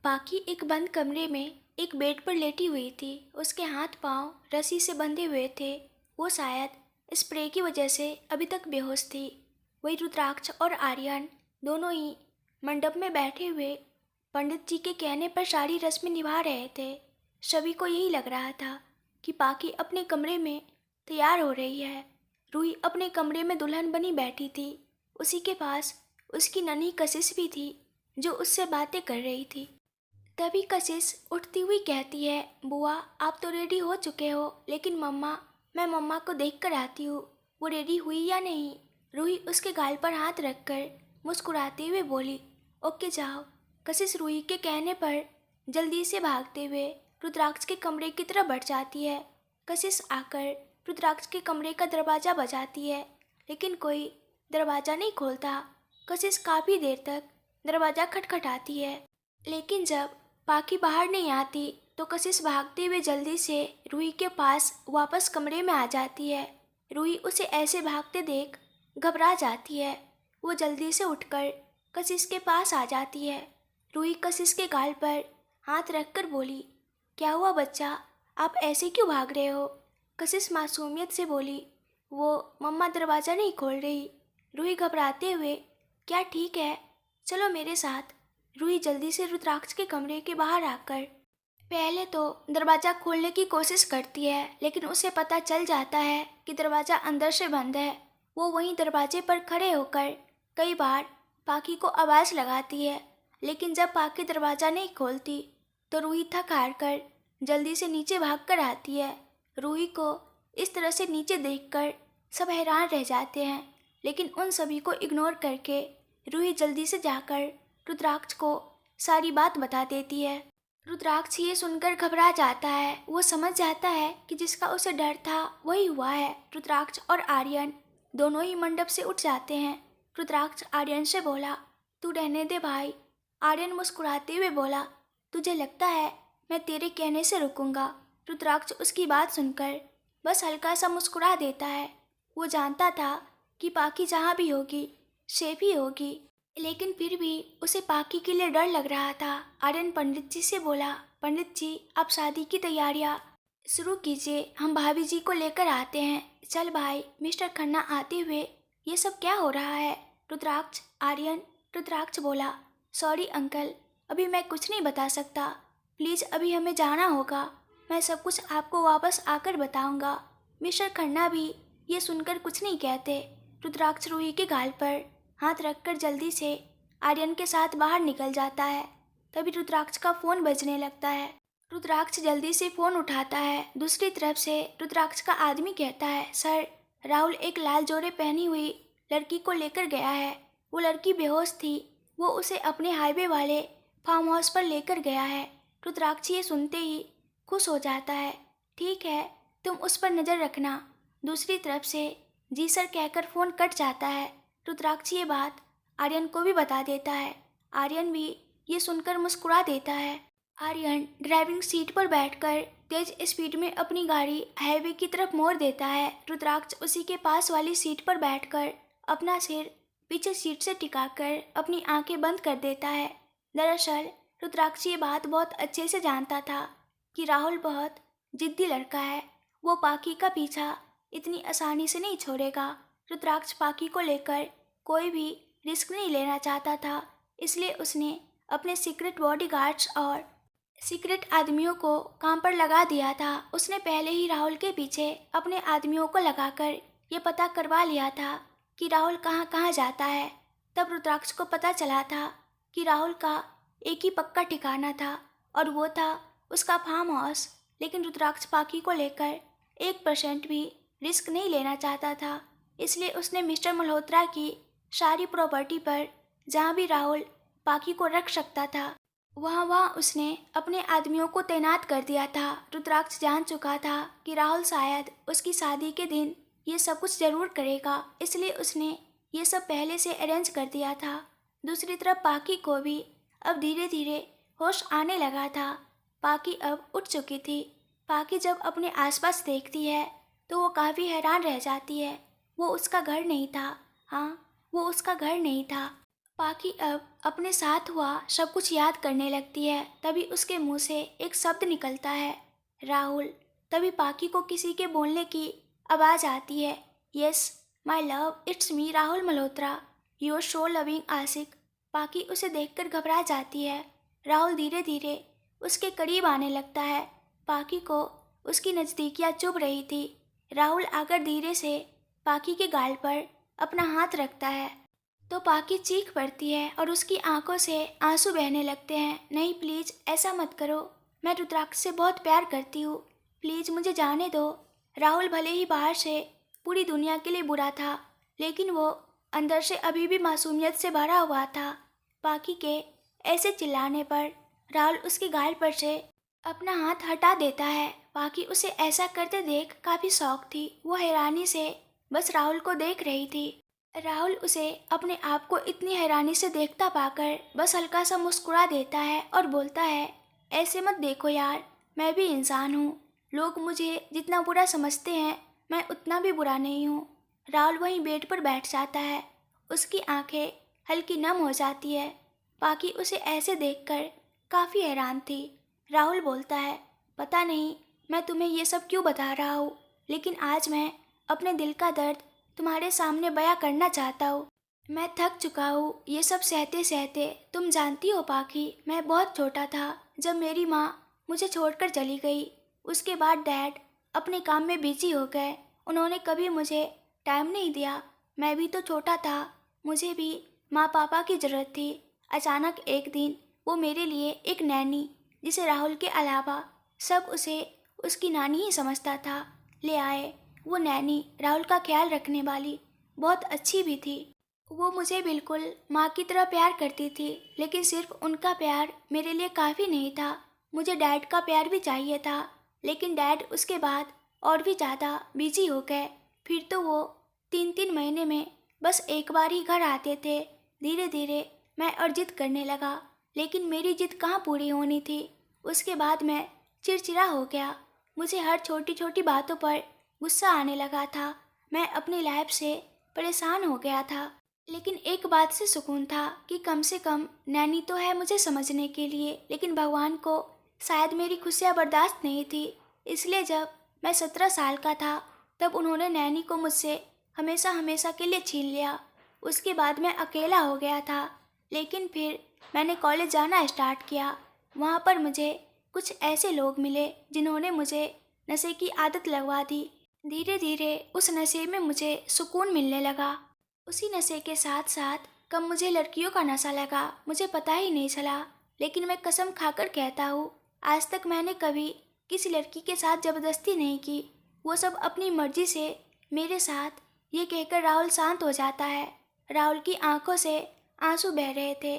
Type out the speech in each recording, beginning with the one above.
पाकी एक बंद कमरे में एक बेड पर लेटी हुई थी। उसके हाथ पांव रस्सी से बंधे हुए थे। वो शायद स्प्रे की वजह से अभी तक बेहोश थी। वही रुद्राक्ष और आर्यन दोनों ही मंडप में बैठे हुए पंडित जी के कहने पर सारी रस्में निभा रहे थे। सभी को यही लग रहा था कि पाकी अपने कमरे में तैयार हो रही है। रूही अपने कमरे में दुल्हन बनी बैठी थी। उसी के पास उसकी नन्ही कशिश भी थी जो उससे बातें कर रही थी। तभी कशिश उठती हुई कहती है, बुआ आप तो रेडी हो चुके हो, लेकिन मैं मम्मा को देख कर आती हूँ, वो रेडी हुई या नहीं। रूही उसके गाल पर हाथ रखकर मुस्कुराते हुए बोली, ओके जाओ। कशिश रूही के कहने पर जल्दी से भागते हुए रुद्राक्ष के कमरे की तरफ बढ़ जाती है। कशिश आकर रुद्राक्ष के कमरे का दरवाज़ा बजाती है, लेकिन कोई दरवाज़ा नहीं खोलता। कशिश काफ़ी देर तक दरवाज़ा खटखटाती है, लेकिन जब पाकी बाहर नहीं आती तो कशिश भागते हुए जल्दी से रूही के पास वापस कमरे में आ जाती है। रूही उसे ऐसे भागते देख घबरा जाती है। वो जल्दी से उठकर कशिश के पास आ जाती है। रूही कशिश के गाल पर हाथ रखकर बोली, क्या हुआ बच्चा, आप ऐसे क्यों भाग रहे हो। कशिश मासूमियत से बोली, वो मम्मा दरवाज़ा नहीं खोल रही। रूही घबराते हुए, क्या ठीक है, चलो मेरे साथ। रूही जल्दी से रुद्राक्ष के कमरे के बाहर आकर पहले तो दरवाज़ा खोलने की कोशिश करती है, लेकिन उसे पता चल जाता है कि दरवाज़ा अंदर से बंद है। वो वहीं दरवाजे पर खड़े होकर कई बार पाकी को आवाज़ लगाती है, लेकिन जब पाकी दरवाज़ा नहीं खोलती तो रूही थक हार कर जल्दी से नीचे भाग कर आती है। रूही को इस तरह से नीचे देखकर सब हैरान रह जाते हैं, लेकिन उन सभी को इग्नोर करके रूही जल्दी से जाकर रुद्राक्ष को सारी बात बता देती है। रुद्राक्ष ये सुनकर घबरा जाता है। वो समझ जाता है कि जिसका उसे डर था वही हुआ है। रुद्राक्ष और आर्यन दोनों ही मंडप से उठ जाते हैं। रुद्राक्ष आर्यन से बोला, तू रहने दे भाई। आर्यन मुस्कुराते हुए बोला, तुझे लगता है मैं तेरे कहने से रुकूंगा। रुद्राक्ष उसकी बात सुनकर बस हल्का सा मुस्कुरा देता है। वो जानता था कि पाकी जहाँ भी होगी सेफ ही होगी, लेकिन फिर भी उसे पाकी के लिए डर लग रहा था। आर्यन पंडित जी से बोला, पंडित जी आप शादी की तैयारियां शुरू कीजिए, हम भाभी जी को लेकर आते हैं। चल भाई। मिस्टर खन्ना आते हुए, ये सब क्या हो रहा है। रुद्राक्ष बोला, सॉरी अंकल, अभी मैं कुछ नहीं बता सकता, प्लीज़ अभी हमें जाना होगा, मैं सब कुछ आपको वापस आकर बताऊंगा। मिस्टर खन्ना भी ये सुनकर कुछ नहीं कहते। रुद्राक्ष रूही के गाल पर हाथ रखकर जल्दी से आर्यन के साथ बाहर निकल जाता है। तभी रुद्राक्ष का फ़ोन बजने लगता है। रुद्राक्ष जल्दी से फ़ोन उठाता है। दूसरी तरफ से रुद्राक्ष का आदमी कहता है, सर राहुल एक लाल जोड़े पहनी हुई लड़की को लेकर गया है। वो लड़की बेहोश थी, वो उसे अपने हाईवे वाले फार्म हाउस पर लेकर गया है। रुद्राक्ष ये सुनते ही खुश हो जाता है। ठीक है, तुम उस पर नज़र रखना। दूसरी तरफ से जी सर कहकर फ़ोन कट जाता है। रुद्राक्ष ये बात आर्यन को भी बता देता है। आर्यन भी ये सुनकर मुस्कुरा देता है। आर्यन ड्राइविंग सीट पर बैठकर तेज स्पीड में अपनी गाड़ी हाईवे की तरफ मोड़ देता है। रुद्राक्ष उसी के पास वाली सीट पर बैठकर अपना सिर पीछे सीट से टिकाकर अपनी आंखें बंद कर देता है। दरअसल रुद्राक्ष ये बात बहुत अच्छे से जानता था कि राहुल बहुत जिद्दी लड़का है। वो पाकी का पीछा इतनी आसानी से नहीं छोड़ेगा। रुद्राक्ष पाकी को लेकर कोई भी रिस्क नहीं लेना चाहता था, इसलिए उसने अपने सीक्रेट बॉडीगार्ड्स और सीक्रेट आदमियों को काम पर लगा दिया था। उसने पहले ही राहुल के पीछे अपने आदमियों को लगाकर ये पता करवा लिया था कि राहुल कहाँ कहाँ जाता है। तब रुद्राक्ष को पता चला था कि राहुल का एक ही पक्का ठिकाना था और वो था उसका फार्म हाउस। लेकिन रुद्राक्ष पाकी को लेकर 1% भी रिस्क नहीं लेना चाहता था, इसलिए उसने मिस्टर मल्होत्रा की सारी प्रॉपर्टी पर जहाँ भी राहुल पाकी को रख सकता था वहाँ उसने अपने आदमियों को तैनात कर दिया था। रुद्राक्ष जान चुका था कि राहुल शायद उसकी शादी के दिन ये सब कुछ ज़रूर करेगा, इसलिए उसने ये सब पहले से अरेंज कर दिया था। दूसरी तरफ पाकी को भी अब धीरे धीरे होश आने लगा था। पाकी अब उठ चुकी थी। पाकी जब अपने आसपास देखती है तो वो काफ़ी हैरान रह जाती है। वो उसका घर नहीं था। हाँ, वो उसका घर नहीं था। पाकी अब अपने साथ हुआ सब कुछ याद करने लगती है। तभी उसके मुंह से एक शब्द निकलता है, राहुल। तभी पाकी को किसी के बोलने की आवाज़ आती है, yes my love, it's me Rahul Malhotra, your so loving आशिक। पाकी उसे देखकर घबरा जाती है। राहुल धीरे धीरे उसके करीब आने लगता है। पाकी को उसकी नज़दीकियाँ चुभ रही थी। राहुल आकर धीरे से पाकी के गाल पर अपना हाथ रखता है तो पाकी चीख पड़ती है और उसकी आंखों से आंसू बहने लगते हैं। नहीं प्लीज़ ऐसा मत करो, मैं रुद्राक्ष से बहुत प्यार करती हूँ, प्लीज़ मुझे जाने दो। राहुल भले ही बाहर से पूरी दुनिया के लिए बुरा था, लेकिन वो अंदर से अभी भी मासूमियत से भरा हुआ था। पाकी के ऐसे चिल्लाने पर राहुल उसके गाल पर से अपना हाथ हटा देता है। पाकी उसे ऐसा करते देख काफ़ी शौक थी। वो हैरानी से बस राहुल को देख रही थी। राहुल उसे अपने आप को इतनी हैरानी से देखता पाकर बस हल्का सा मुस्कुरा देता है और बोलता है, ऐसे मत देखो यार, मैं भी इंसान हूँ। लोग मुझे जितना बुरा समझते हैं मैं उतना भी बुरा नहीं हूँ। राहुल वहीं बेड पर बैठ जाता है। उसकी आंखें हल्की नम हो जाती है। पाकी उसे ऐसे देखकर काफ़ी हैरान थी। राहुल बोलता है, पता नहीं मैं तुम्हें ये सब क्यों बता रहा हूँ, लेकिन आज मैं अपने दिल का दर्द तुम्हारे सामने बयां करना चाहता हूँ। मैं थक चुका हूँ ये सब सहते सहते। तुम जानती हो पाकी, मैं बहुत छोटा था जब मेरी माँ मुझे छोड़कर चली गई। उसके बाद डैड अपने काम में बिजी हो गए, उन्होंने कभी मुझे टाइम नहीं दिया। मैं भी तो छोटा था, मुझे भी माँ पापा की ज़रूरत थी। अचानक एक दिन वो मेरे लिए एक नैनी, जिसे राहुल के अलावा सब उसे उसकी नानी ही समझता था, ले आए। वो नैनी राहुल का ख्याल रखने वाली बहुत अच्छी भी थी। वो मुझे बिल्कुल माँ की तरह प्यार करती थी, लेकिन सिर्फ उनका प्यार मेरे लिए काफ़ी नहीं था। मुझे डैड का प्यार भी चाहिए था, लेकिन डैड उसके बाद और भी ज़्यादा बिजी हो गए। फिर तो वो 3-3 महीने में बस एक बार ही घर आते थे। धीरे धीरे मैं और जिद करने लगा, लेकिन मेरी जिद कहाँ पूरी होनी थी। उसके बाद मैं चिड़चिड़ा हो गया। मुझे हर छोटी छोटी बातों पर गुस्सा आने लगा था। मैं अपनी लाइफ से परेशान हो गया था, लेकिन एक बात से सुकून था कि कम से कम नैनी तो है मुझे समझने के लिए। लेकिन भगवान को शायद मेरी खुशियाँ बर्दाश्त नहीं थी, इसलिए जब मैं 17 साल का था तब उन्होंने नैनी को मुझसे हमेशा हमेशा के लिए छीन लिया। उसके बाद मैं अकेला हो गया था, लेकिन फिर मैंने कॉलेज जाना स्टार्ट किया। वहाँ पर मुझे कुछ ऐसे लोग मिले जिन्होंने मुझे नशे की आदत लगवा दी। धीरे धीरे उस नशे में मुझे सुकून मिलने लगा। उसी नशे के साथ साथ कब मुझे लड़कियों का नशा लगा मुझे पता ही नहीं चला। लेकिन मैं कसम खाकर कहता हूँ, आज तक मैंने कभी किसी लड़की के साथ ज़बरदस्ती नहीं की। वो सब अपनी मर्जी से मेरे साथ, ये कहकर राहुल शांत हो जाता है। राहुल की आंखों से आंसू बह रहे थे।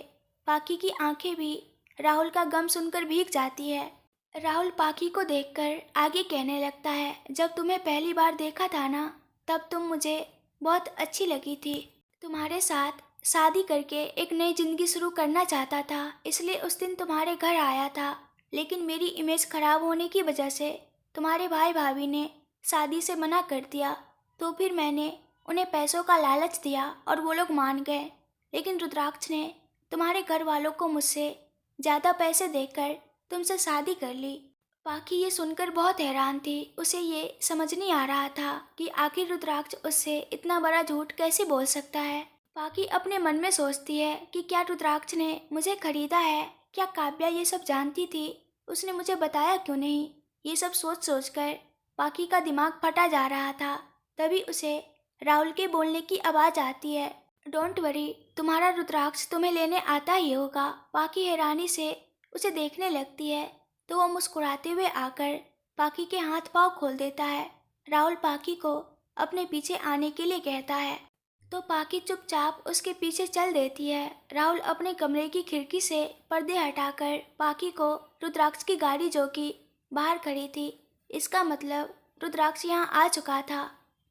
पाकी की आंखें भी राहुल का गम सुनकर भीग जाती है। राहुल पाकी को देखकर आगे कहने लगता है, जब तुम्हें पहली बार देखा था ना, तब तुम मुझे बहुत अच्छी लगी थी। तुम्हारे साथ शादी करके एक नई जिंदगी शुरू करना चाहता था, इसलिए उस दिन तुम्हारे घर आया था। लेकिन मेरी इमेज खराब होने की वजह से तुम्हारे भाई भाभी ने शादी से मना कर दिया। तो फिर मैंने उन्हें पैसों का लालच दिया और वो लोग मान गए। लेकिन रुद्राक्ष ने तुम्हारे घर वालों को मुझसे ज़्यादा पैसे देकर तुमसे शादी कर ली। पाकी ये सुनकर बहुत हैरान थी। उसे ये समझ नहीं आ रहा था कि आखिर रुद्राक्ष उससे इतना बड़ा झूठ कैसे बोल सकता है। पाकी अपने मन में सोचती है कि क्या रुद्राक्ष ने मुझे खरीदा है। क्या काव्या ये सब जानती थी, उसने मुझे बताया क्यों नहीं। ये सब सोच सोच कर पाकी का दिमाग फटा जा रहा था। तभी उसे राहुल के बोलने की आवाज़ आती है, डोंट वरी, तुम्हारा रुद्राक्ष तुम्हें लेने आता ही होगा। पाकी हैरानी से उसे देखने लगती है तो वो मुस्कुराते हुए आकर पाकी के हाथ पांव खोल देता है। राहुल पाकी को अपने पीछे आने के लिए कहता है तो पाकी चुपचाप उसके पीछे चल देती है। राहुल अपने कमरे की खिड़की से पर्दे हटाकर पाकी को रुद्राक्ष की गाड़ी, जो कि बाहर खड़ी थी, इसका मतलब रुद्राक्ष यहाँ आ चुका था।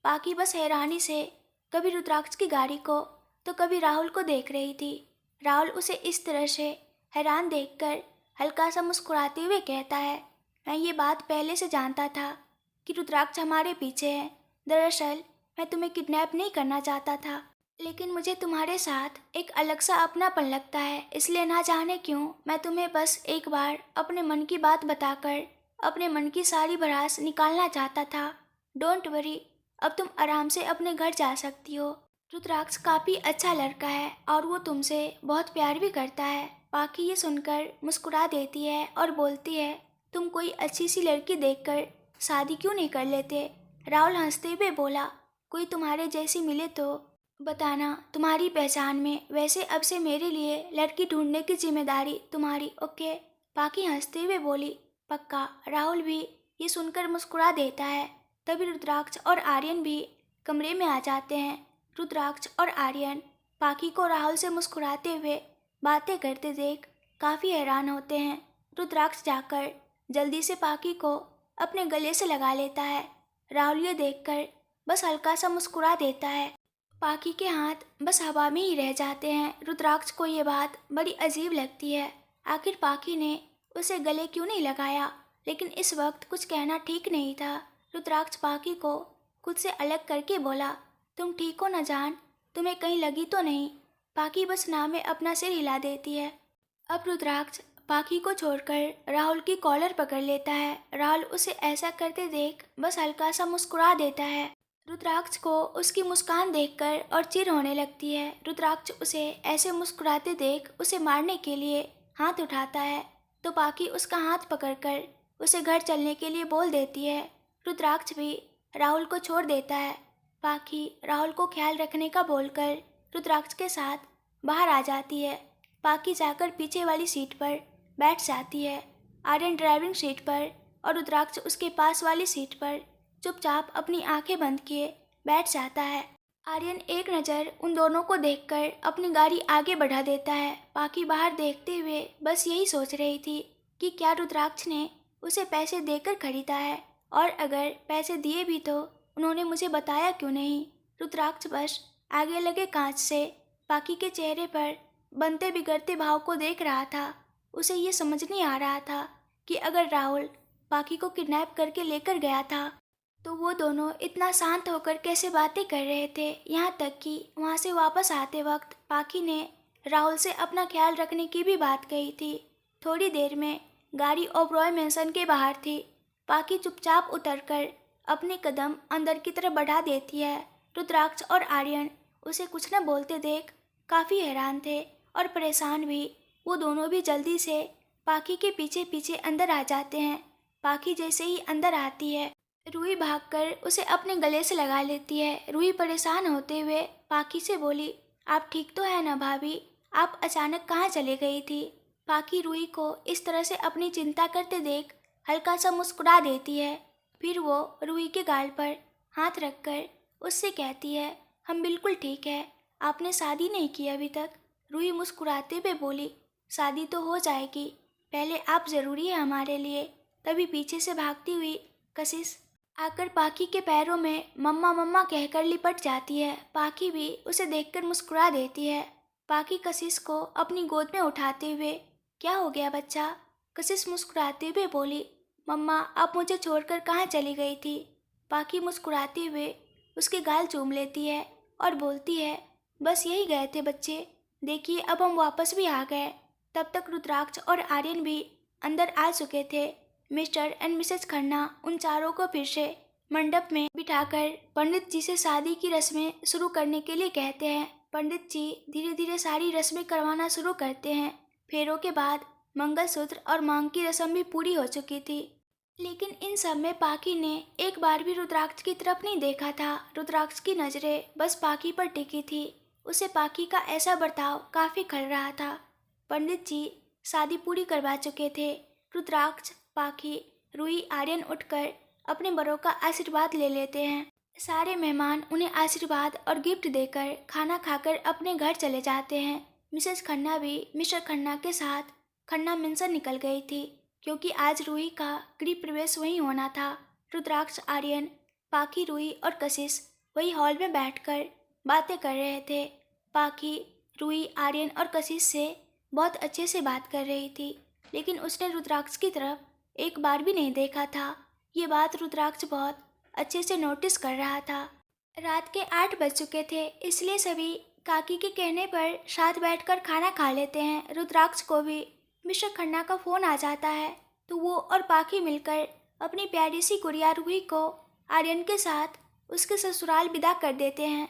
पाकी बस हैरानी से कभी रुद्राक्ष की गाड़ी को तो कभी राहुल को देख रही थी। राहुल उसे इस तरह से हैरान देखकर हल्का सा मुस्कुराते हुए कहता है, मैं ये बात पहले से जानता था कि रुद्राक्ष हमारे पीछे है। दरअसल मैं तुम्हें किडनैप नहीं करना चाहता था, लेकिन मुझे तुम्हारे साथ एक अलग सा अपनापन लगता है, इसलिए ना जाने क्यों मैं तुम्हें बस एक बार अपने मन की बात बताकर अपने मन की सारी भड़ास निकालना चाहता था। डोंट वरी, अब तुम आराम से अपने घर जा सकती हो। रुद्राक्ष काफ़ी अच्छा लड़का है और वो तुमसे बहुत प्यार भी करता है। पाखी ये सुनकर मुस्कुरा देती है और बोलती है, तुम कोई अच्छी सी लड़की देखकर शादी क्यों नहीं कर लेते? राहुल हंसते हुए बोला, कोई तुम्हारे जैसी मिले तो बताना, तुम्हारी पहचान में। वैसे अब से मेरे लिए लड़की ढूंढने की जिम्मेदारी तुम्हारी, ओके? पाखी हंसते हुए बोली, पक्का। राहुल भी ये सुनकर मुस्कुरा देता है। तभी रुद्राक्ष और आर्यन भी कमरे में आ जाते हैं। रुद्राक्ष और आर्यन पाखी को राहुल से मुस्कुराते हुए बातें करते देख काफ़ी हैरान होते हैं। रुद्राक्ष जाकर जल्दी से पाखी को अपने गले से लगा लेता है। राहुल ये देखकर बस हल्का सा मुस्कुरा देता है। पाखी के हाथ बस हवा में ही रह जाते हैं। रुद्राक्ष को ये बात बड़ी अजीब लगती है। आखिर पाखी ने उसे गले क्यों नहीं लगाया? लेकिन इस वक्त कुछ कहना ठीक नहीं था। रुद्राक्ष पाखी को खुद से अलग करके बोला, तुम ठीक हो ना जान? तुम्हें कहीं लगी तो नहीं? पाखी बस ना में अपना सिर हिला देती है। अब रुद्राक्ष पाखी को छोड़कर राहुल की कॉलर पकड़ लेता है। राहुल उसे ऐसा करते देख बस हल्का सा मुस्कुरा देता है। रुद्राक्ष को उसकी मुस्कान देखकर और चिढ़ होने लगती है। रुद्राक्ष उसे ऐसे मुस्कुराते देख उसे मारने के लिए हाथ उठाता है, तो पाखी उसका हाथ पकड़कर उसे घर चलने के लिए बोल देती है। रुद्राक्ष भी राहुल को छोड़ देता है। पाखी राहुल को ख्याल रखने का बोलकर रुद्राक्ष के साथ बाहर आ जाती है। पाखी जाकर पीछे वाली सीट पर बैठ जाती है। आर्यन ड्राइविंग सीट पर और रुद्राक्ष उसके पास वाली सीट पर चुपचाप अपनी आंखें बंद किए बैठ जाता है। आर्यन एक नज़र उन दोनों को देखकर अपनी गाड़ी आगे बढ़ा देता है। पाखी बाहर देखते हुए बस यही सोच रही थी कि क्या रुद्राक्ष ने उसे पैसे देकर खरीदा है, और अगर पैसे दिए भी तो उन्होंने मुझे बताया क्यों नहीं। रुद्राक्ष बस आगे लगे कांच से पाखी के चेहरे पर बनते बिगड़ते भाव को देख रहा था। उसे ये समझ नहीं आ रहा था कि अगर राहुल पाखी को किडनैप करके लेकर गया था तो वो दोनों इतना शांत होकर कैसे बातें कर रहे थे। यहाँ तक कि वहाँ से वापस आते वक्त पाखी ने राहुल से अपना ख्याल रखने की भी बात कही थी। थोड़ी देर में गाड़ी ओबरॉय मैंसन के बाहर थी। पाखी चुपचाप उतरकर अपने कदम अंदर की तरफ बढ़ा देती है। रुद्राक्ष और आर्यन उसे कुछ न बोलते देख काफ़ी हैरान थे और परेशान भी। वो दोनों भी जल्दी से पाखी के पीछे पीछे अंदर आ जाते हैं। पाखी जैसे ही अंदर आती है, रूही भागकर उसे अपने गले से लगा लेती है। रूही परेशान होते हुए पाखी से बोली, आप ठीक तो है ना भाभी? आप अचानक कहाँ चले गई थी? पाखी रूही को इस तरह से अपनी चिंता करते देख हल्का सा मुस्कुरा देती है। फिर वो रूही के गाल पर हाथ रखकर उससे कहती है, हम बिल्कुल ठीक है। आपने शादी नहीं की अभी तक? रूही मुस्कुराते हुए बोली, शादी तो हो जाएगी, पहले आप ज़रूरी है हमारे लिए। तभी पीछे से भागती हुई कशिश आकर पाखी के पैरों में मम्मा मम्मा कहकर लिपट जाती है। पाखी भी उसे देखकर मुस्कुरा देती है। पाखी कशिश को अपनी गोद में उठाते हुए, क्या हो गया बच्चा? कशिश मुस्कुराते हुए बोली, मम्मा आप मुझे छोड़कर कहाँ चली गई थी? पाखी मुस्कुराते हुए उसके गाल चूम लेती है और बोलती है, बस यही गए थे बच्चे, देखिए अब हम वापस भी आ गए। तब तक रुद्राक्ष और आर्यन भी अंदर आ चुके थे। मिस्टर एंड मिसेस खन्ना उन चारों को फिर से मंडप में बिठाकर पंडित जी से शादी की रस्में शुरू करने के लिए कहते हैं। पंडित जी धीरे धीरे सारी रस्में करवाना शुरू करते हैं। फेरों के बाद मंगलसूत्र और मांग की रस्म भी पूरी हो चुकी थी, लेकिन इन सब में पाखी ने एक बार भी रुद्राक्ष की तरफ नहीं देखा था। रुद्राक्ष की नज़रें बस पाखी पर टिकी थी। उसे पाखी का ऐसा बर्ताव काफ़ी खल रहा था। पंडित जी शादी पूरी करवा चुके थे। रुद्राक्ष, पाखी, रूही, आर्यन उठकर अपने बड़ों का आशीर्वाद ले लेते हैं। सारे मेहमान उन्हें आशीर्वाद और गिफ्ट देकर खाना खाकर अपने घर चले जाते हैं। मिसेस खन्ना भी मिस्टर खन्ना के साथ खन्ना मेंशन निकल गई थी, क्योंकि आज रूही का गृह प्रवेश वहीं होना था। रुद्राक्ष, आर्यन, पाखी, रूही और कशिश वही हॉल में बैठकर बातें कर रहे थे। पाखी रूही, आर्यन और कशिश से बहुत अच्छे से बात कर रही थी, लेकिन उसने रुद्राक्ष की तरफ एक बार भी नहीं देखा था। ये बात रुद्राक्ष बहुत अच्छे से नोटिस कर रहा था। रात के 8 बज चुके थे, इसलिए सभी काकी के कहने पर साथ बैठकर खाना खा लेते हैं। रुद्राक्ष को भी मिस्टर खन्ना का फोन आ जाता है तो वो और पाखी मिलकर अपनी प्यारी सी गुड़िया रूही को आर्यन के साथ उसके ससुराल विदा कर देते हैं।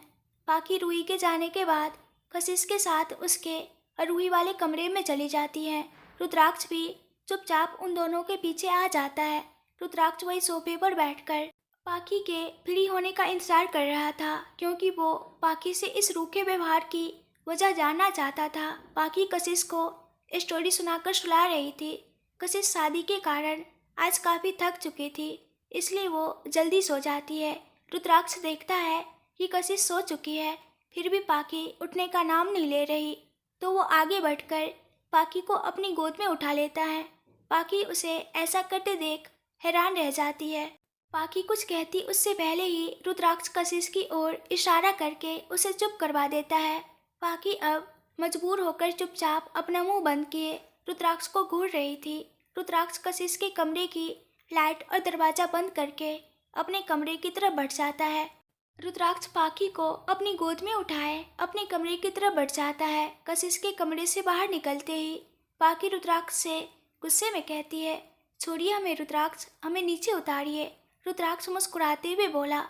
पाखी रूही के जाने के बाद कशिश के साथ उसके रूही वाले कमरे में चली जाती है। रुद्राक्ष भी चुपचाप उन दोनों के पीछे आ जाता है। रुद्राक्ष वही सोफे पर बैठकर पाखी के फ्री होने का इंतजार कर रहा था, क्योंकि वो पाखी से इस रूखे व्यवहार की वजह जानना चाहता था। पाखी कशिश को स्टोरी सुनाकर सुला रही थी। कशिश शादी के कारण आज काफ़ी थक चुकी थी, इसलिए वो जल्दी सो जाती है। रुद्राक्ष देखता है कि कशिश सो चुकी है, फिर भी पाखी उठने का नाम नहीं ले रही, तो वो आगे बढ़कर पाखी को अपनी गोद में उठा लेता है। पाखी उसे ऐसा करते देख हैरान रह जाती है। पाखी कुछ कहती उससे पहले ही रुद्राक्ष कशिश की ओर इशारा करके उसे चुप करवा देता है। पाखी अब मजबूर होकर चुपचाप अपना मुंह बंद किए रुद्राक्ष को घूर रही थी। रुद्राक्ष कशिश के कमरे की लाइट और दरवाज़ा बंद करके अपने कमरे की तरफ बढ़ जाता है। रुद्राक्ष पाखी को अपनी गोद में उठाए अपने कमरे की तरफ बढ़ जाता है। कशिश के कमरे से बाहर निकलते ही पाखी रुद्राक्ष से गुस्से में कहती है, छोड़िए हमें रुद्राक्ष, हमें नीचे उतारिए। रुद्राक्ष मुस्कुराते हुए बोला,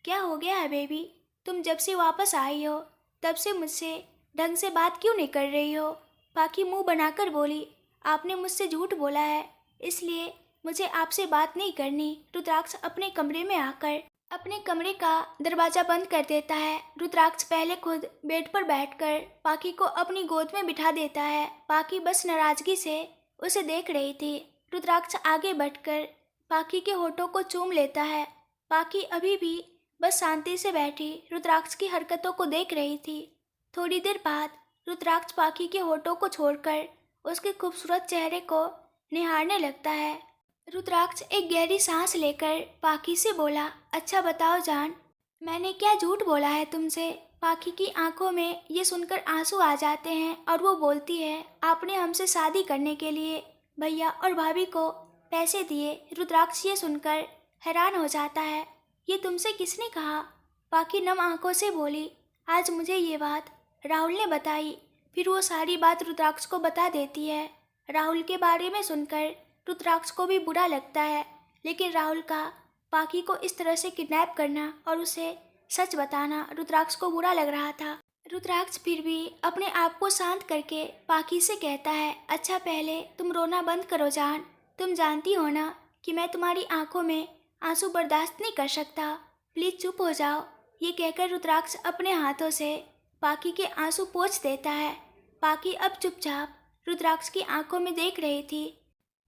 क्या हो गया है बेबी, तुम जब से वापस आई हो तब से मुझसे ढंग से बात क्यों नहीं कर रही हो। पाखी मुंह बनाकर बोली, आपने मुझसे झूठ बोला है, इसलिए मुझे आपसे बात नहीं करनी। रुद्राक्ष अपने कमरे में आकर अपने कमरे का दरवाज़ा बंद कर देता है। रुद्राक्ष पहले खुद बेड पर बैठकर पाखी को अपनी गोद में बिठा देता है। पाखी बस नाराज़गी से उसे देख रही थी। रुद्राक्ष आगे बढ़कर पाखी के होठों को चूम लेता है। पाखी अभी भी बस शांति से बैठी रुद्राक्ष की हरकतों को देख रही थी। थोड़ी देर बाद रुद्राक्ष पाखी के होठों को छोड़कर उसके खूबसूरत चेहरे को निहारने लगता है। रुद्राक्ष एक गहरी सांस लेकर पाखी से बोला, अच्छा बताओ जान, मैंने क्या झूठ बोला है तुमसे। पाखी की आंखों में ये सुनकर आंसू आ जाते हैं और वो बोलती है, आपने हमसे शादी करने के लिए भैया और भाभी को पैसे दिए। रुद्राक्ष ये सुनकर हैरान हो जाता है, ये तुमसे किसने कहा। पाखी नम आंखों से बोली, आज मुझे ये बात राहुल ने बताई। फिर वो सारी बात रुद्राक्ष को बता देती है। राहुल के बारे में सुनकर रुद्राक्ष को भी बुरा लगता है, लेकिन राहुल का पाखी को इस तरह से किडनैप करना और उसे सच बताना रुद्राक्ष को बुरा लग रहा था। रुद्राक्ष फिर भी अपने आप को शांत करके पाखी से कहता है, अच्छा पहले तुम रोना बंद करो जान, तुम जानती हो ना कि मैं तुम्हारी आंखों में आंसू बर्दाश्त नहीं कर सकता, प्लीज़ चुप हो जाओ। ये कहकर रुद्राक्ष अपने हाथों से पाखी के आंसू पोंछ देता है। पाखी अब चुपचाप रुद्राक्ष की आंखों में देख रही थी,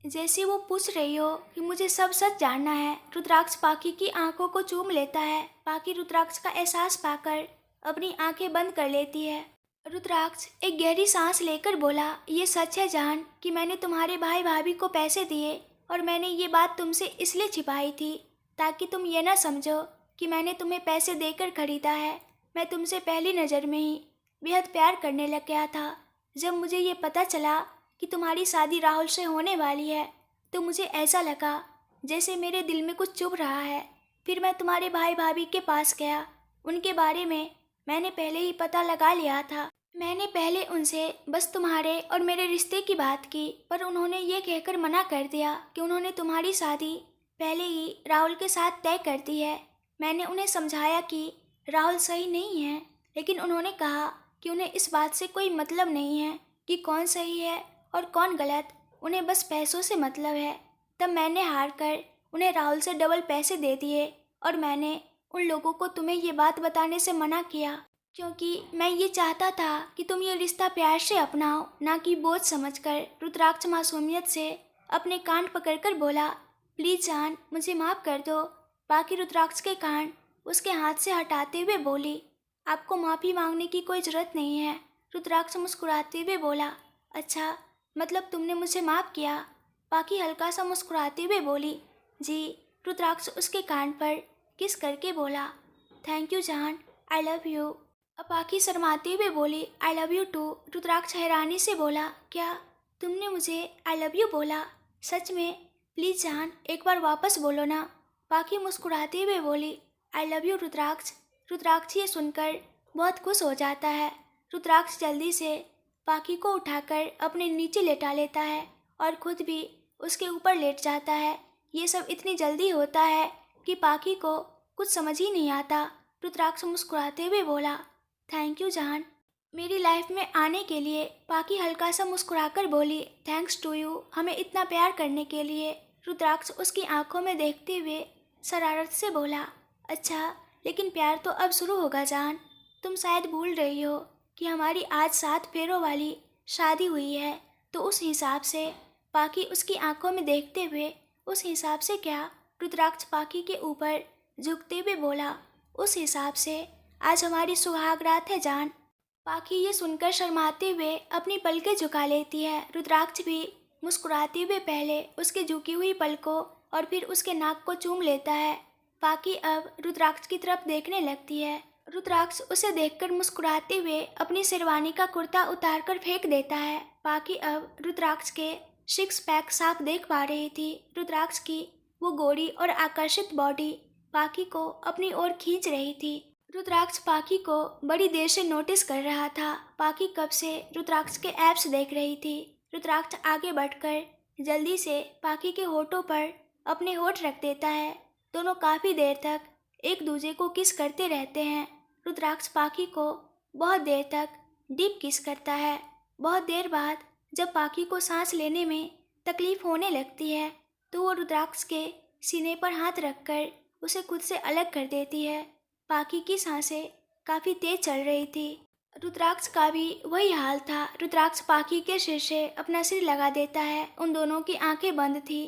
जैसे वो पूछ रही हो कि मुझे सब सच जानना है। रुद्राक्ष पाखी की आंखों को चूम लेता है। पाखी रुद्राक्ष का एहसास पाकर अपनी आंखें बंद कर लेती है। रुद्राक्ष एक गहरी सांस लेकर बोला, ये सच है जान कि मैंने तुम्हारे भाई भाभी को पैसे दिए, और मैंने ये बात तुमसे इसलिए छिपाई थी ताकि तुम ये ना समझो कि मैंने तुम्हें पैसे देकर खरीदा है। मैं तुमसे पहली नज़र में ही बेहद प्यार करने लग गया था। जब मुझे ये पता चला कि तुम्हारी शादी राहुल से होने वाली है तो मुझे ऐसा लगा जैसे मेरे दिल में कुछ चुभ रहा है। फिर मैं तुम्हारे भाई भाभी के पास गया। उनके बारे में मैंने पहले ही पता लगा लिया था। मैंने पहले उनसे बस तुम्हारे और मेरे रिश्ते की बात की, पर उन्होंने ये कहकर मना कर दिया कि उन्होंने तुम्हारी शादी पहले ही राहुल के साथ तय कर दी है। मैंने उन्हें समझाया कि राहुल सही नहीं है, लेकिन उन्होंने कहा कि उन्हें इस बात से कोई मतलब नहीं है कि कौन सही है और कौन गलत, उन्हें बस पैसों से मतलब है। तब मैंने हार कर उन्हें राहुल से डबल पैसे दे दिए, और मैंने उन लोगों को तुम्हें ये बात बताने से मना किया, क्योंकि मैं ये चाहता था कि तुम ये रिश्ता प्यार से अपनाओ, ना कि बोझ समझकर। रुद्राक्ष मासूमियत से अपने कान पकड़कर बोला, प्लीज़ जान मुझे माफ़ कर दो। बाकी रुद्राक्ष के कान उसके हाथ से हटाते हुए बोली, आपको माफ़ी मांगने की कोई ज़रूरत नहीं है। रुद्राक्ष मुस्कुराते हुए बोला, अच्छा मतलब तुमने मुझे माफ़ किया। बाकी हल्का सा मुस्कुराते हुए बोली, जी। रुद्राक्ष उसके कान पर किस करके बोला, थैंक यू जान, आई लव यू। पाखी शर्माते हुए बोली, आई लव यू टू। रुद्राक्ष हैरानी से बोला, क्या तुमने मुझे आई लव यू बोला? सच में? प्लीज़ जान एक बार वापस बोलो ना। पाखी मुस्कुराते हुए बोली, आई लव यू रुद्राक्ष। रुद्राक्ष ये सुनकर बहुत खुश हो जाता है। रुद्राक्ष जल्दी से पाखी को उठाकर अपने नीचे लेटा लेता है और खुद भी उसके ऊपर लेट जाता है। ये सब इतनी जल्दी होता है कि पाखी को कुछ समझ ही नहीं आता। रुद्राक्ष मुस्कुराते हुए बोला, थैंक यू जान, मेरी लाइफ में आने के लिए। पाखी हल्का सा मुस्कुराकर बोली, थैंक्स टू यू, हमें इतना प्यार करने के लिए। रुद्राक्ष उसकी आंखों में देखते हुए शरारत से बोला, अच्छा, लेकिन प्यार तो अब शुरू होगा जान। तुम शायद भूल रही हो कि हमारी आज 7 फेरों वाली शादी हुई है, तो उस हिसाब से। पाखी उसकी आंखों में देखते हुए, उस हिसाब से क्या? रुद्राक्ष पाखी के ऊपर झुकते हुए बोला, उस हिसाब से आज हमारी सुहाग रात है जान। पाखी ये सुनकर शर्माते हुए अपनी पलकें झुका लेती है। रुद्राक्ष भी मुस्कुराते हुए पहले उसकी झुकी हुई पलकों और फिर उसके नाक को चूम लेता है। पाखी अब रुद्राक्ष की तरफ देखने लगती है। रुद्राक्ष उसे देखकर मुस्कुराते हुए अपनी शेरवानी का कुर्ता उतारकर फेंक देता है। पाखी अब रुद्राक्ष के 6 पैक साफ देख पा रही थी। रुद्राक्ष की वो गोरी और आकर्षित बॉडी पाखी को अपनी ओर खींच रही थी। रुद्राक्ष पाखी को बड़ी देर से नोटिस कर रहा था। पाखी कब से रुद्राक्ष के एब्स देख रही थी। रुद्राक्ष आगे बढ़कर जल्दी से पाखी के होठों पर अपने होठ रख देता है। दोनों काफ़ी देर तक एक दूसरे को किस करते रहते हैं। रुद्राक्ष पाखी को बहुत देर तक डीप किस करता है। बहुत देर बाद जब पाखी को सांस लेने में तकलीफ होने लगती है तो वो रुद्राक्ष के सीने पर हाथ रखकर उसे खुद से अलग कर देती है। पाखी की सांसें काफ़ी तेज चल रही थी। रुद्राक्ष का भी वही हाल था। रुद्राक्ष पाखी के सिर से अपना सिर लगा देता है। उन दोनों की आंखें बंद थी।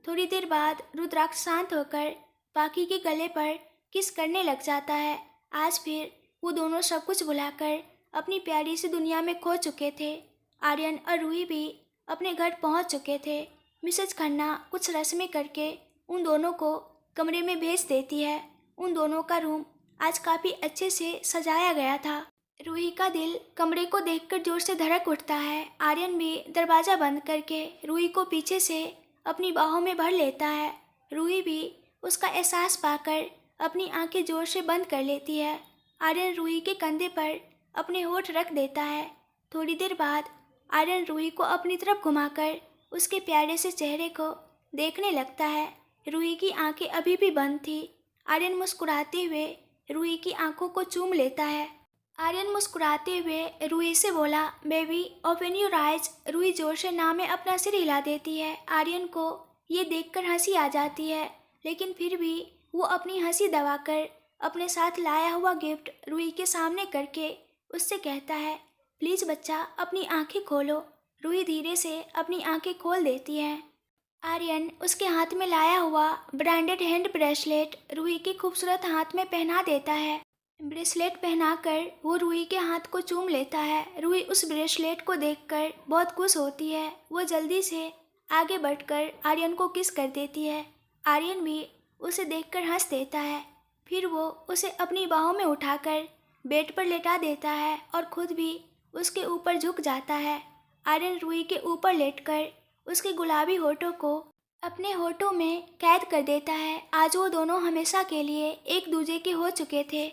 थोड़ी देर बाद रुद्राक्ष शांत होकर पाखी के गले पर किस करने लग जाता है। आज फिर वो दोनों सब कुछ भुलाकर अपनी प्यारी सी दुनिया में खो चुके थे। आर्यन और रूही भी अपने घर पहुंच चुके थे। मिसेज खन्ना कुछ रस्में करके उन दोनों को कमरे में भेज देती है। उन दोनों का रूम आज काफ़ी अच्छे से सजाया गया था। रूही का दिल कमरे को देखकर जोर से धड़क उठता है। आर्यन भी दरवाज़ा बंद करके रूही को पीछे से अपनी बाहों में भर लेता है। रूही भी उसका एहसास पाकर अपनी आंखें जोर से बंद कर लेती है। आर्यन रूही के कंधे पर अपने होठ रख देता है। थोड़ी देर बाद आर्यन रूही को अपनी तरफ घुमाकर उसके प्यारे से चेहरे को देखने लगता है। रूही की आंखें अभी भी बंद थी। आर्यन मुस्कुराते हुए रूही की आंखों को चूम लेता है। आर्यन मुस्कुराते हुए रूही से बोला, baby open your eyes. Ruhi जोर से ना में अपना सिर हिला देती है। आर्यन को ये देखकर हंसी आ जाती है, लेकिन फिर भी वो अपनी हंसी दबाकर अपने साथ लाया हुआ गिफ्ट रूही के सामने करके उससे कहता है, प्लीज़ बच्चा अपनी आंखें खोलो। रूही धीरे से अपनी आंखें खोल देती है। आर्यन उसके हाथ में लाया हुआ ब्रांडेड हैंड ब्रेसलेट रूही के खूबसूरत हाथ में पहना देता है। ब्रेसलेट पहनाकर वो रूही के हाथ को चूम लेता है। रूही उस ब्रेसलेट को देखकर बहुत खुश होती है। वो जल्दी से आगे बढ़कर आर्यन को किस कर देती है। आर्यन भी उसे देखकर हंस देता है। फिर वो उसे अपनी बाहों में उठाकर बेड पर लेटा देता है और खुद भी उसके ऊपर झुक जाता है। आर्यन रूही के ऊपर लेटकर उसके गुलाबी होठों को अपने होठों में कैद कर देता है। आज वो दोनों हमेशा के लिए एक दूसरे के हो चुके थे।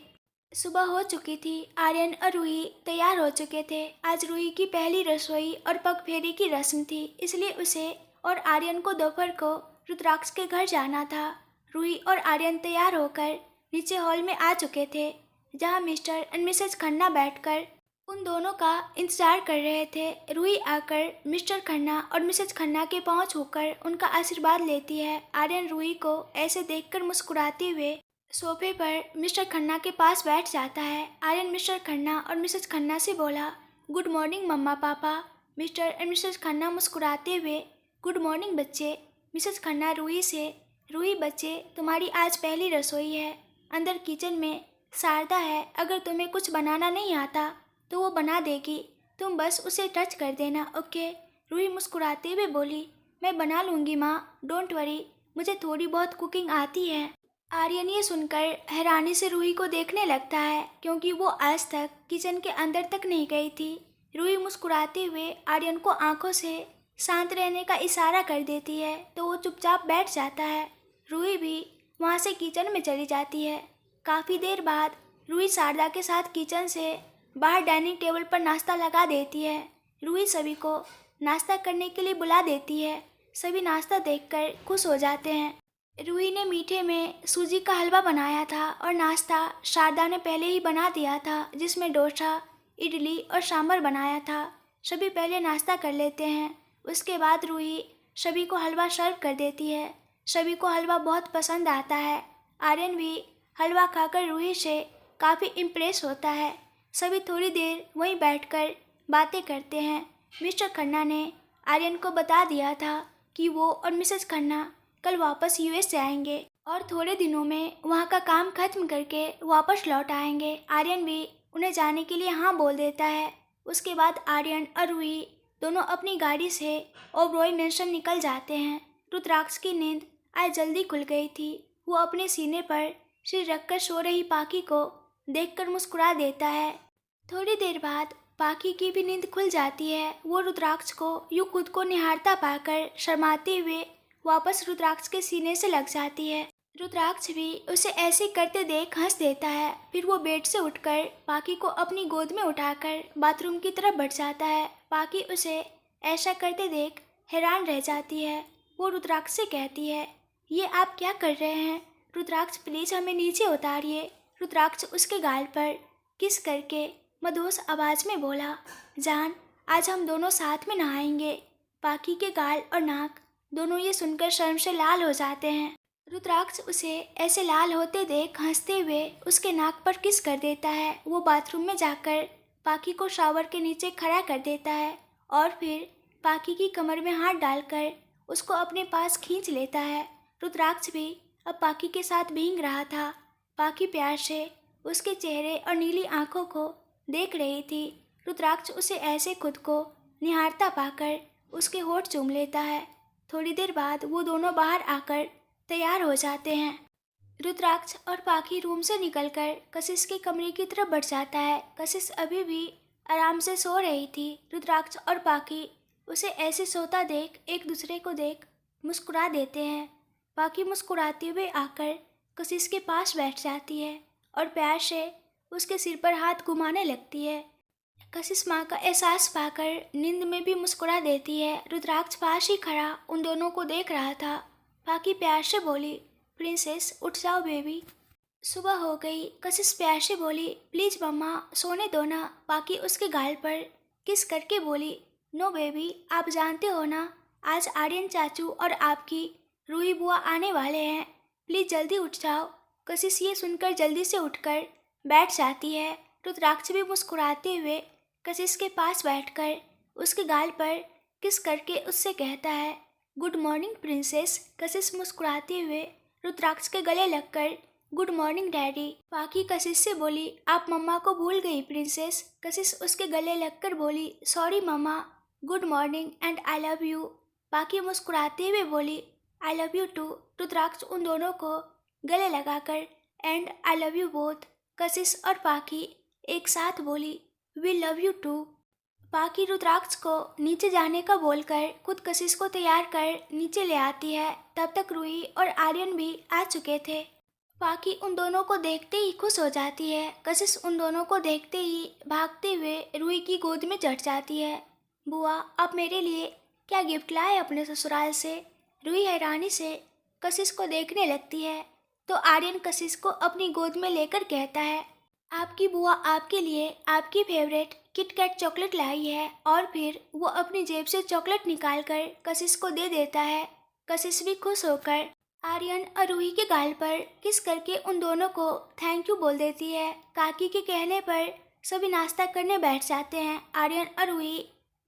सुबह हो चुकी थी। आर्यन और रूही तैयार हो चुके थे। आज रूही की पहली रसोई और पग फेरी की रस्म थी, इसलिए उसे और आर्यन को दोपहर को रुद्राक्ष के घर जाना था। रूही और आर्यन तैयार होकर नीचे हॉल में आ चुके थे, जहाँ मिस्टर एंड मिसेज खन्ना बैठकर उन दोनों का इंतजार कर रहे थे। रूही आकर मिस्टर खन्ना और मिसेज खन्ना के पांव छूकर उनका आशीर्वाद लेती है। आर्यन रूही को ऐसे देखकर मुस्कुराते हुए सोफे पर मिस्टर खन्ना के पास बैठ जाता है। आर्यन मिस्टर खन्ना और मिसेज खन्ना से बोला, गुड मॉर्निंग मम्मा पापा। मिस्टर एंड मिसेज खन्ना मुस्कुराते हुए, गुड मॉर्निंग बच्चे। मिसेज खन्ना रूही से, रूही बच्चे तुम्हारी आज पहली रसोई है। अंदर किचन में शारदा है, अगर तुम्हें कुछ बनाना नहीं आता तो वो बना देगी, तुम बस उसे टच कर देना, ओके। रूही मुस्कुराते हुए बोली, मैं बना लूँगी माँ, डोंट वरी, मुझे थोड़ी बहुत कुकिंग आती है। आर्यन ये सुनकर हैरानी से रूही को देखने लगता है, क्योंकि वो आज तक किचन के अंदर तक नहीं गई थी। रूही मुस्कुराते हुए आर्यन को आंखों से शांत रहने का इशारा कर देती है, तो वो चुपचाप बैठ जाता है। रूही भी वहाँ से किचन में चली जाती है। काफ़ी देर बाद रूही शारदा के साथ किचन से बाहर डाइनिंग टेबल पर नाश्ता लगा देती है। रूही सभी को नाश्ता करने के लिए बुला देती है। सभी नाश्ता देखकर खुश हो जाते हैं। रूही ने मीठे में सूजी का हलवा बनाया था और नाश्ता शारदा ने पहले ही बना दिया था, जिसमें डोसा, इडली और सांभर बनाया था। सभी पहले नाश्ता कर लेते हैं। उसके बाद रूही सभी को हलवा सर्व कर देती है। सभी को हलवा बहुत पसंद आता है। आर्यन भी हलवा खाकर रूही से काफ़ी इम्प्रेस होता है। सभी थोड़ी देर वहीं बैठकर बातें करते हैं। मिस्टर खन्ना ने आर्यन को बता दिया था कि वो और मिसेस खन्ना कल वापस यूएस से आएंगे और थोड़े दिनों में वहाँ का काम खत्म करके वापस लौट आएंगे। आर्यन भी उन्हें जाने के लिए हाँ बोल देता है। उसके बाद आर्यन और रूही दोनों अपनी गाड़ी से ओबरॉय मैंशन निकल जाते हैं। रुद्राक्ष की नींद आज जल्दी खुल गई थी। वो अपने सीने पर सिर रखकर सो रही पाखी को देखकर मुस्कुरा देता है। थोड़ी देर बाद पाखी की भी नींद खुल जाती है। वो रुद्राक्ष को यूं खुद को निहारता पाकर शर्माते हुए वापस रुद्राक्ष के सीने से लग जाती है। रुद्राक्ष भी उसे ऐसे करते देख हंस देता है। फिर वो बेड से उठकर पाखी को अपनी गोद में उठाकर बाथरूम की तरफ बढ़ जाता है। पाखी उसे ऐसा करते देख हैरान रह जाती है। वो रुद्राक्ष से कहती है, ये आप क्या कर रहे हैं? रुद्राक्ष प्लीज़ हमें नीचे उतारिए। रुद्राक्ष उसके गाल पर किस करके मधुर आवाज़ में बोला, जान आज हम दोनों साथ में नहाएंगे। पाखी के गाल और नाक दोनों ये सुनकर शर्म से लाल हो जाते हैं। रुद्राक्ष उसे ऐसे लाल होते देख हंसते हुए उसके नाक पर किस कर देता है। वो बाथरूम में जाकर पाखी को शावर के नीचे खड़ा कर देता है और फिर पाखी की कमर में हाथ डालकर उसको अपने पास खींच लेता है। रुद्राक्ष भी अब पाखी के साथ भीग रहा था। पाखी प्यार से उसके चेहरे और नीली आंखों को देख रही थी। रुद्राक्ष उसे ऐसे खुद को निहारता पाकर उसके होठ चूम लेता है। थोड़ी देर बाद वो दोनों बाहर आकर तैयार हो जाते हैं। रुद्राक्ष और पाखी रूम से निकलकर कशिश के कमरे की तरफ बढ़ जाता है। कशिश अभी भी आराम से सो रही थी। रुद्राक्ष और पाखी उसे ऐसे सोता देख एक दूसरे को देख मुस्कुरा देते हैं। पाखी मुस्कुराते हुए आकर कशिश के पास बैठ जाती है और प्यार से उसके सिर पर हाथ घुमाने लगती है। कशिश माँ का एहसास पाकर नींद में भी मुस्कुरा देती है। रुद्राक्ष पास ही खड़ा उन दोनों को देख रहा था। पाखी प्यार से बोली, प्रिंसेस उठ जाओ बेबी। सुबह हो गई। कशिश प्यार से बोली, प्लीज़ मम्मा सोने दो ना। पाखी उसके गाल पर किस करके बोली, नो बेबी, आप जानते हो ना आज आर्यन चाचू और आपकी रूही बुआ आने वाले हैं, प्लीज़ जल्दी उठ जाओ। कशिश ये सुनकर जल्दी से उठकर बैठ जाती है। रुद्राक्ष भी मुस्कुराते हुए कशिश के पास बैठकर उसके गाल पर किस करके उससे कहता है, गुड मॉर्निंग प्रिंसेस। कशिश मुस्कुराते हुए रुद्राक्ष के गले लगकर गुड मॉर्निंग डैडी। पाखी कशिश से बोली, आप मम्मा को भूल गई प्रिंसेस। कशिश उसके गले लगकर बोली, sorry mamma, good morning and I love you. Pakhi मुस्कुराते हुए बोली, I love you too. Rudraksh उन दोनों को गले लगाकर and I love you both. Kashish और पाखी एक साथ बोली, वी लव यू टू। पाखी रुद्राक्ष को नीचे जाने का बोलकर खुद कशिश को तैयार कर नीचे ले आती है। तब तक रूही और आर्यन भी आ चुके थे। पाखी उन दोनों को देखते ही खुश हो जाती है। कशिश उन दोनों को देखते ही भागते हुए रूही की गोद में चढ़ जाती है। बुआ आप मेरे लिए क्या गिफ्ट लाए अपने ससुराल से? रूही हैरानी से कशिश को देखने लगती है तो आर्यन कशिश को अपनी गोद में लेकर कहता है, आपकी बुआ आपके लिए आपकी फेवरेट किटकैट चॉकलेट लाई है। और फिर वो अपनी जेब से चॉकलेट निकालकर कशिश को दे देता है। कशिश भी खुश होकर आर्यन और रूही के गाल पर किस करके उन दोनों को थैंक यू बोल देती है। काकी के कहने पर सभी नाश्ता करने बैठ जाते हैं। आर्यन और रूही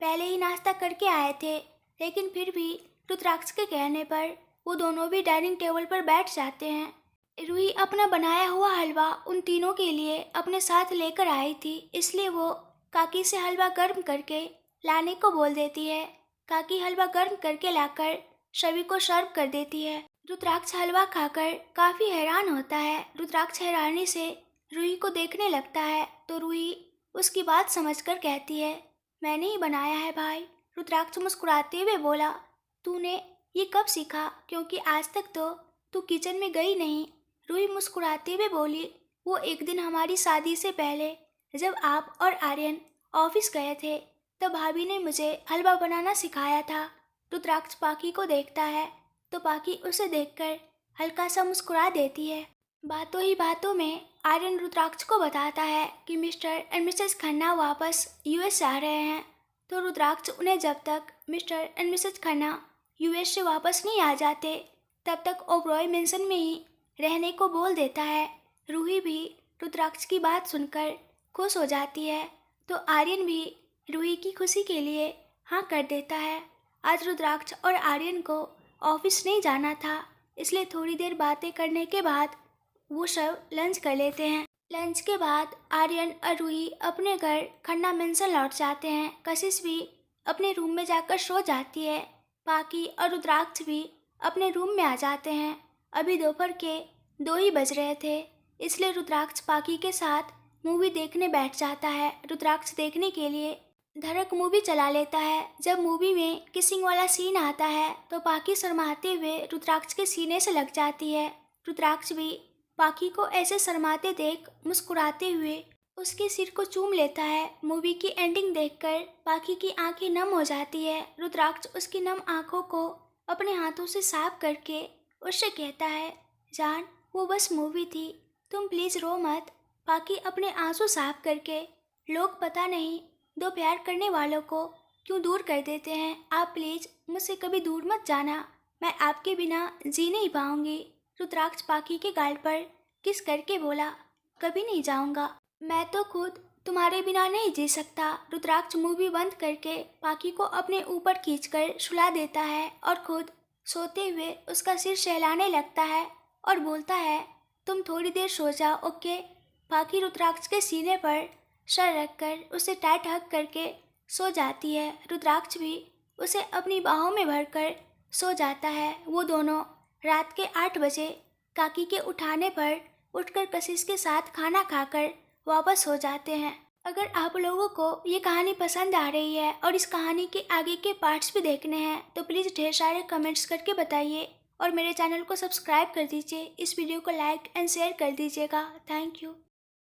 पहले ही नाश्ता करके आए थे, लेकिन फिर भी रुद्राक्ष के कहने पर वो दोनों भी डाइनिंग टेबल पर बैठ जाते हैं। रूही अपना बनाया हुआ हलवा उन तीनों के लिए अपने साथ लेकर आई थी, इसलिए वो काकी से हलवा गर्म करके लाने को बोल देती है। काकी हलवा गर्म करके लाकर सभी को सर्व कर देती है। रुद्राक्ष हलवा खाकर काफ़ी हैरान होता है। रुद्राक्ष हैरानी से रूही को देखने लगता है तो रूही उसकी बात समझकर कहती है, मैंने ही बनाया है भाई। रुद्राक्ष मुस्कुराते हुए बोला, तूने ये कब सीखा, क्योंकि आज तक तो तू किचन में गई नहीं। रूही मुस्कुराते हुए बोली, वो एक दिन हमारी शादी से पहले जब आप और आर्यन ऑफिस गए थे तब भाभी ने मुझे हलवा बनाना सिखाया था। रुद्राक्ष पाकी को देखता है तो पाकी उसे देखकर हल्का सा मुस्कुरा देती है। बातों ही बातों में आर्यन रुद्राक्ष को बताता है कि मिस्टर एंड मिसेस खन्ना वापस यूएस आ रहे हैं। तो रुद्राक्ष उन्हें जब तक mister and Mrs Khanna US से वापस नहीं आ जाते तब तक ओबरॉय मेंशन में ही रहने को बोल देता है। रूही भी रुद्राक्ष की बात सुनकर खुश हो जाती है तो आर्यन भी रूही की खुशी के लिए हाँ कर देता है। आज रुद्राक्ष और आर्यन को ऑफिस नहीं जाना था, इसलिए थोड़ी देर बातें करने के बाद वो सब लंच कर लेते हैं। लंच के बाद आर्यन और रूही अपने घर खन्ना मेंशन लौट जाते हैं। कशिश भी अपने रूम में जाकर सो जाती है। पाकी और रुद्राक्ष भी अपने रूम में आ जाते हैं। अभी दोपहर के 2 ही बज रहे थे, इसलिए रुद्राक्ष पाकी के साथ मूवी देखने बैठ जाता है। रुद्राक्ष देखने के लिए धड़क मूवी चला लेता है। जब मूवी में किसिंग वाला सीन आता है तो पाकी शर्माते हुए रुद्राक्ष के सीने से लग जाती है। रुद्राक्ष भी पाकी को ऐसे शर्माते देख मुस्कुराते हुए उसके सिर को चूम लेता है। मूवी की एंडिंग देखकर पाकी की आंखें नम हो जाती है। रुद्राक्ष उसकी नम आंखों को अपने हाथों से साफ करके उससे कहता है, जान वो बस मूवी थी, तुम प्लीज़ रो मत। पाकी अपने आंसू साफ करके, लोग पता नहीं दो प्यार करने वालों को क्यों दूर कर देते हैं। आप प्लीज़ मुझसे कभी दूर मत जाना, मैं आपके बिना जी नहीं पाऊंगी। रुद्राक्ष पाकी के गाल पर किस करके बोला, कभी नहीं जाऊंगा, मैं तो खुद तुम्हारे बिना नहीं जी सकता। रुद्राक्ष मूवी बंद करके पाकी को अपने ऊपर खींचकर सुला देता है और खुद सोते हुए उसका सिर सहलाने लगता है और बोलता है, तुम थोड़ी देर सो जाओ, ओके। पाकी रुद्राक्ष के सीने पर सर रखकर उसे टाइट हग करके सो जाती है। रुद्राक्ष भी उसे अपनी बाहों में भरकर सो जाता है। वो दोनों रात के 8 बजे काकी के उठाने पर उठकर कशिश के साथ खाना खाकर वापस हो जाते हैं। अगर आप लोगों को ये कहानी पसंद आ रही है और इस कहानी के आगे के पार्ट्स भी देखने हैं तो प्लीज़ ढेर सारे कमेंट्स करके बताइए और मेरे चैनल को सब्सक्राइब कर दीजिए। इस वीडियो को लाइक एंड शेयर कर दीजिएगा। Thank you.